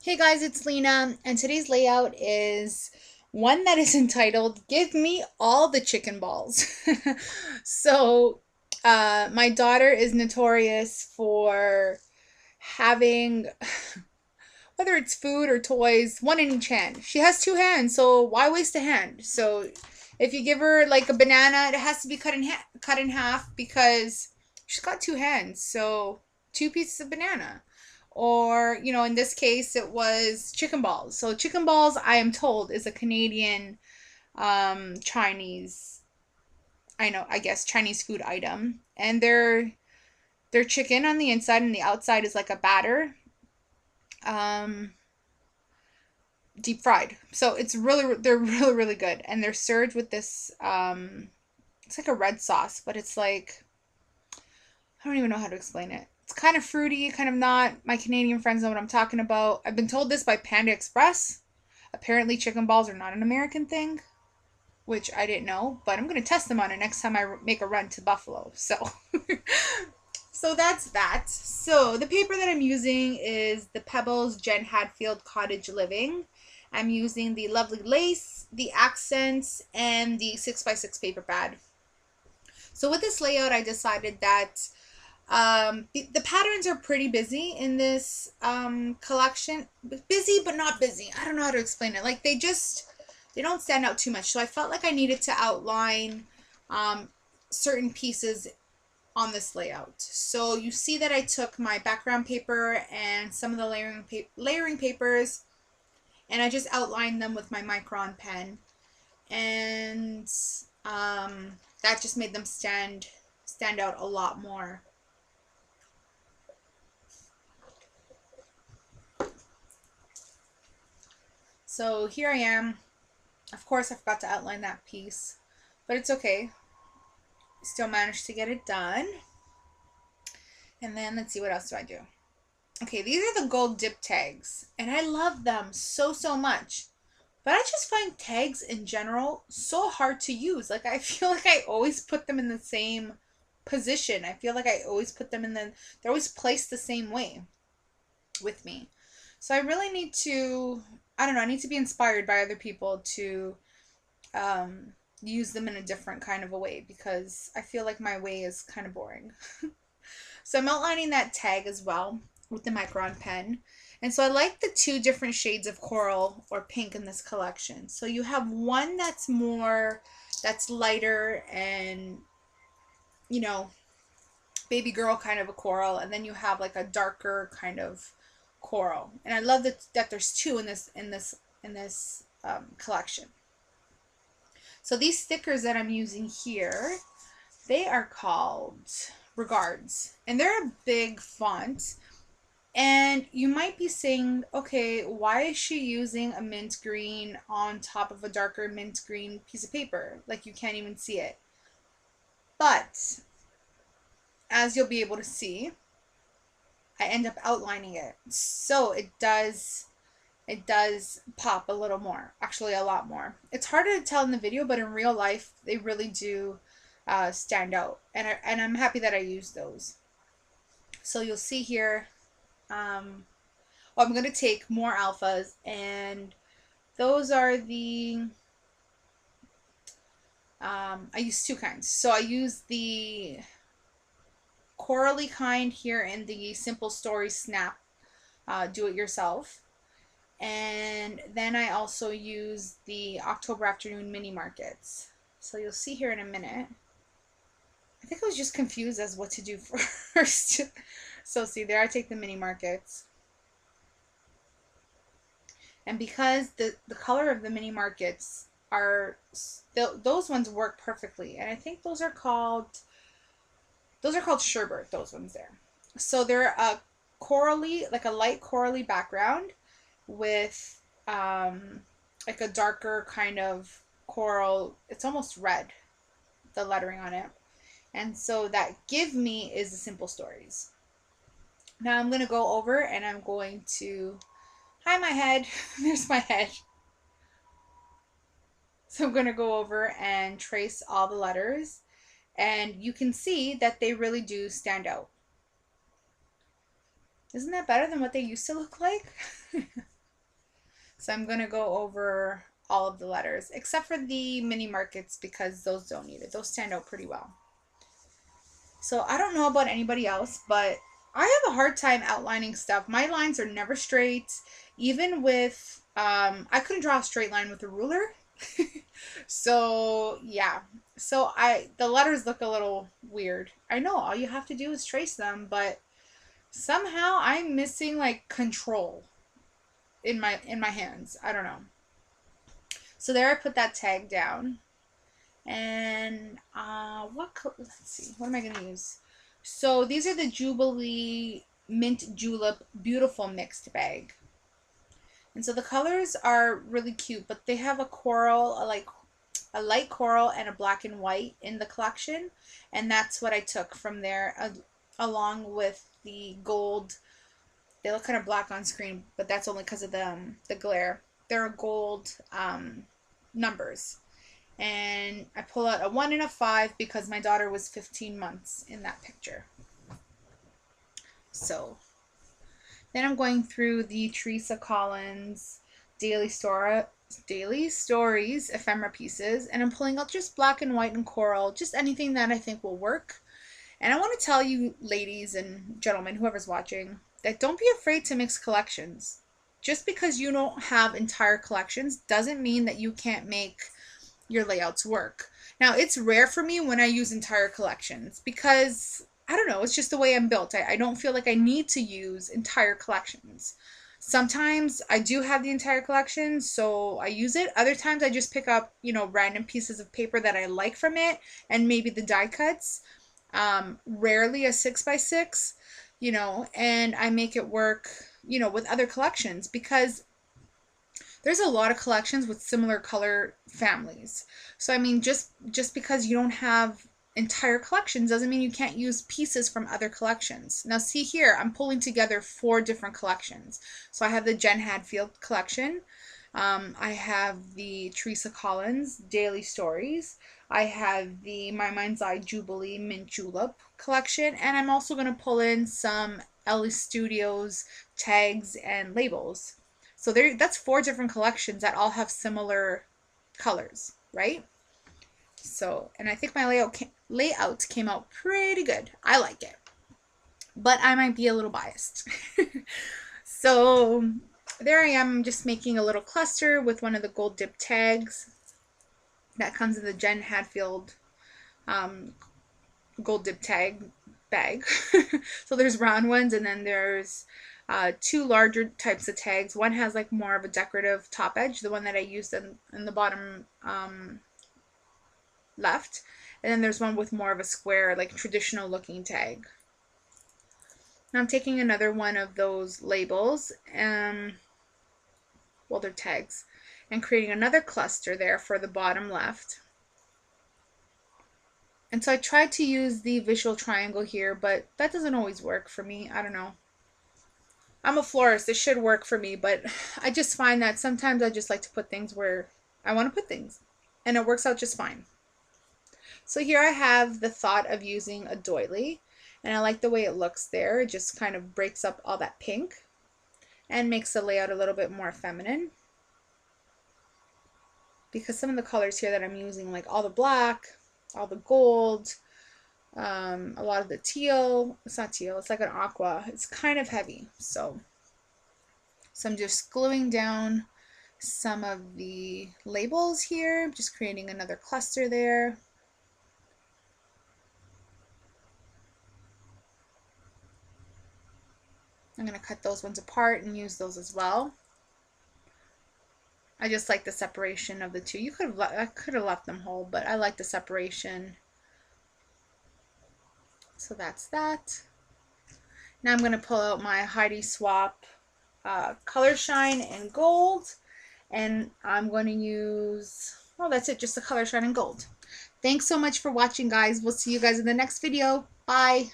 Hey guys, it's Lena, and today's layout is one that is entitled Give Me All the Chicken Balls. So, my daughter is notorious for having, whether it's food or toys, one in each hand. She has two hands, so why waste a hand? So, if you give her like a banana, it has to be cut in half because she's got two hands. So, two pieces of banana. Or, in this case, it was chicken balls. So, chicken balls, I am told, is a Canadian Chinese, I guess, Chinese food item. And they're chicken on the inside, and the outside is like a batter. Um, Deep fried. So they're really good, and they're served with this it's like a red sauce, but it's like I don't even know how to explain it. It's kind of fruity, kind of not. My Canadian friends know what I'm talking about. I've been told this by Panda Express. Apparently chicken balls are not an American thing, which I didn't know, but I'm going to test them on it next time I make a run to Buffalo. So that's that. So the paper that I'm using is the Pebbles Jen Hadfield Cottage Living. I'm using the Lovely Lace, the Accents, and the 6x6 paper pad. So with this layout, I decided that the patterns are pretty busy in this collection. Busy, but not busy. I don't know how to explain it. Like they don't stand out too much. So I felt like I needed to outline certain pieces on this layout. So you see that I took my background paper and some of the layering papers, and I just outlined them with my micron pen, and that just made them stand out a lot more. So here I am. Of course, I forgot to outline that piece, but it's okay. Still managed to get it done. And then let's see, what else do I do? Okay, these are the gold dip tags, and I love them so much. But I just find tags in general so hard to use. Like I feel like I always put them in the same position. I feel like I always put them they're always placed the same way with me. So I really need to, I don't know, I need to be inspired by other people to use them in a different kind of a way because I feel like my way is kind of boring. So I'm outlining that tag as well with the micron pen. And so I like the two different shades of coral or pink in this collection. So you have one that's lighter and, you know, baby girl kind of a coral, and then you have like a darker kind of coral. And I love that there's two in this collection. So these stickers that I'm using here, they are called Regards, and they're a big font. And you might be saying, okay, why is she using a mint green on top of a darker mint green piece of paper? Like you can't even see it. But as you'll be able to see, I end up outlining it. So it does pop a little more, actually a lot more. It's harder to tell in the video, but in real life, they really do stand out. And I'm happy that I used those. So you'll see here, I'm going to take more alphas, and those are I use two kinds. So I use the corally kind here in the Simple Story Snap Do It Yourself. And then I also use the October Afternoon Mini Markets. So you'll see here in a minute. I think I was just confused as what to do first. So see, there I take the Mini Markets. And because the color of the Mini Markets are, those ones work perfectly. And I think those are called sherbet, those ones there. So they're a corally, like a light corally background with like a darker kind of coral. It's almost red, the lettering on it. And so that Give Me is the Simple Stories. Now I'm going to go over and I'm going to, hi my head, there's my head. So I'm going to go over and trace all the letters, and you can see that they really do stand out. Isn't that better than what they used to look like? So I'm going to go over all of the letters, except for the mini markets because those don't need it. Those stand out pretty well. So I don't know about anybody else, but I have a hard time outlining stuff. My lines are never straight. Even with, I couldn't draw a straight line with a ruler. So yeah. So the letters look a little weird. I know all you have to do is trace them, but somehow I'm missing like control in my hands. I don't know. So there I put that tag down. And let's see, what am I gonna use? So these are the Jubilee Mint Julep Beautiful Mixed Bag. And so the colors are really cute, but they have a coral, a light coral and a black and white in the collection. And that's what I took from there, along with the gold. They look kind of black on screen, but that's only because of the glare. They're gold numbers. And I pull out a 1 and a 5 because my daughter was 15 months in that picture. So then I'm going through the Teresa Collins Daily Stories ephemera pieces, and I'm pulling out just black and white and coral, just anything that I think will work. And I want to tell you, ladies and gentlemen, whoever's watching, that don't be afraid to mix collections. Just because you don't have entire collections doesn't mean that you can't make your layouts work. Now, it's rare for me when I use entire collections because, I don't know, it's just the way I'm built. I don't feel like I need to use entire collections. Sometimes I do have the entire collection, so I use it. Other times I just pick up, random pieces of paper that I like from it and maybe the die cuts. Rarely a 6x6, and I make it work, with other collections because there's a lot of collections with similar color families. So I mean, just because you don't have entire collections doesn't mean you can't use pieces from other collections. Now see here, I'm pulling together 4 different collections. So I have the Jen Hadfield collection. I have the Teresa Collins Daily Stories. I have the My Mind's Eye Jubilee Mint Julep collection. And I'm also going to pull in some Ellie Studios tags and labels. So that's 4 different collections that all have similar colors, right? So, and I think my layout came out pretty good. I like it. But I might be a little biased. So, there I am just making a little cluster with one of the gold dip tags that comes in the Jen Hadfield gold dip tag bag. So there's round ones, and then there's 2 larger types of tags. One has like more of a decorative top edge, the one that I used in the bottom left, and then there's one with more of a square, like traditional looking tag. Now I'm taking another one of those labels, well, they're tags, and creating another cluster there for the bottom left. And so I tried to use the visual triangle here, but that doesn't always work for me. I don't know. I'm a florist. It should work for me, but I just find that sometimes I just like to put things where I want to put things, and it works out just fine. So here I have the thought of using a doily, and I like the way it looks there. It just kind of breaks up all that pink and makes the layout a little bit more feminine. Because some of the colors here that I'm using, like all the black, all the gold, a lot of the teal, it's not teal, it's like an aqua, it's kind of heavy. So I'm just gluing down some of the labels here, just creating another cluster there. I'm going to cut those ones apart and use those as well. I just like the separation of the two. I could have left them whole, but I like the separation. So that's that. Now I'm going to pull out my Heidi Swapp Color Shine in gold, and I'm going to use, well, that's it, just the Color Shine in gold. Thanks so much for watching, guys. We'll see you guys in the next video. Bye.